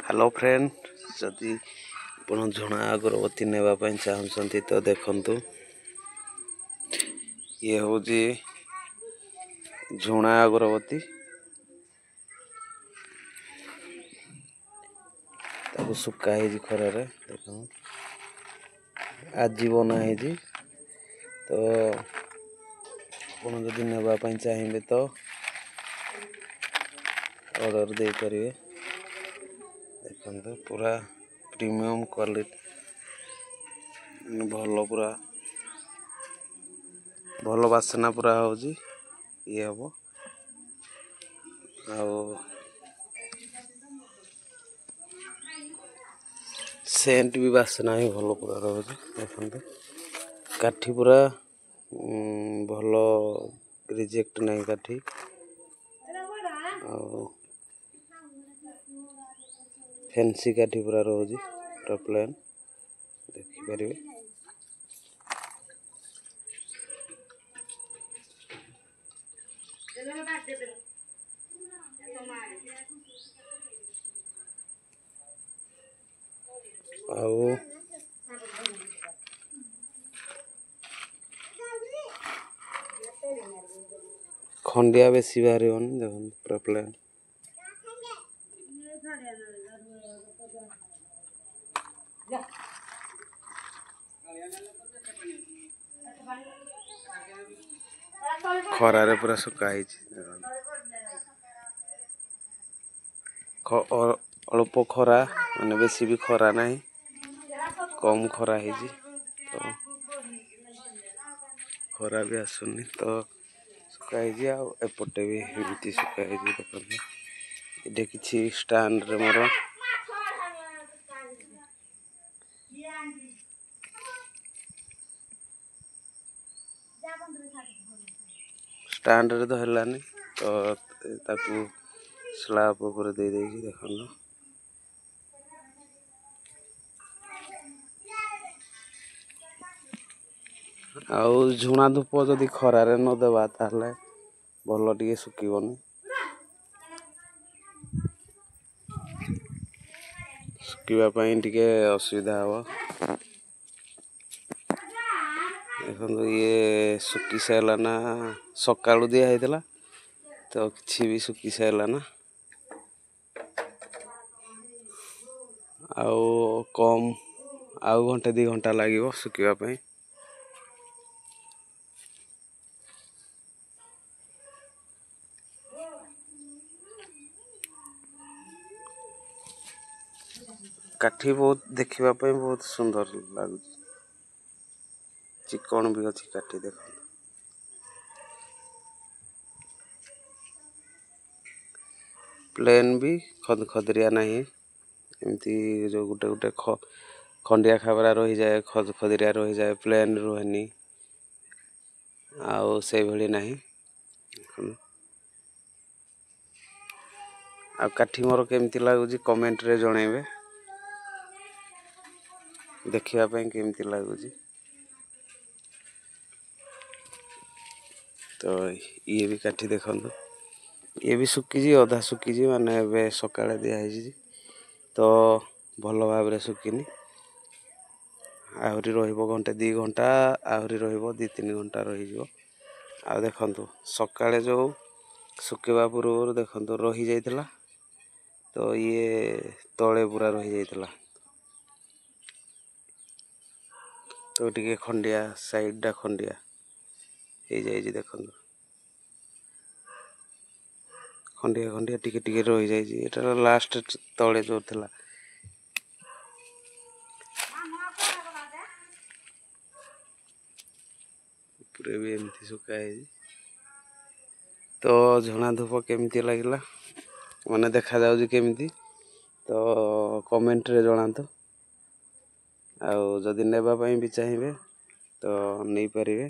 Hello friend जदि आप झुणा अगरबत्ती नेबाई चाहते तो देखु ये हूँ झुणा अगरबत्ती सुखाई खरार देख आज बनाई तो आप नेबाई चाहिए तो ऑर्डर दे पारे देखो पूरा प्रीमियम क्वालिटी भल पूरा भल बासना पूरा हो ये हम सेंट भी बासना ही भल पूरा रोचे देखते काठी पूरा भल रिजेक्ट नहीं काठी फैंसी काठी पूरा रोज पूरा प्लेन देखिपारे खंडिया बेसी बाहर देख पूरा प्लेन खरारे पूरा सुखाई अल्प खरा माने बेसी भी खरा नहीं कम खरा है तो खरा भी आसुनी तो सुखाई एपटे भी एमती सुखाई देखते ये किसी स्टैंड रे मोर स्टैंड रे तो हेलानी तो ताकू स्लैब ऊपर दे देगी देखो आउ झुणा धूप जदि खरारे न देबा ताले भल टिके सुखीबनी सुखीबा पई टिके असुविधा हो देखो ये सुखी सारा ना सकाळु दिया हैतला तो किसी भी सुखी सारा ना आउ कम आउ घंटे 2 घंटा लागिवो सुखीबा पई काठी बहुत देखिबा पई बहुत सुंदर लागु चिकन भी अच्छी काठी देख प्लेन भी खद खदरिया नहीं एमती जो गुटे गुटे खंडिया खाबरा रही जाए खद खदरिया रही जाए प्लेन रुहेनी आउ से भली नहीं आ काठी मोर केमती लागुची कमेंट रे जणेबे देखिबा पई केमती लागुची तो ये भी काठी देखो ये भी सुखी अधा सुखी माने सकाଳେ दिया तो भल भाव सुखीनी आहरी घंटे 2 घंटा आहरी 2-3 घंटा रही आ देखु सकाळे जो सुखा पूर्व देखु रही जाइथिला तो ये तले पूरा रही जाइथिला तो टिके खंडिया साइड डा खंडिया हो जाए देखो खंडिया खंडिया टिके टिके रही जाए लास्ट तले जो थिला पूरे भी एमती सुखाई तो झुणा धूप केमती लगिला माने देखा जाउजी केमती तो कमेंट रे जणातो आउ जदि नेबा पई भी चाहिए तो नहीं पारिबे।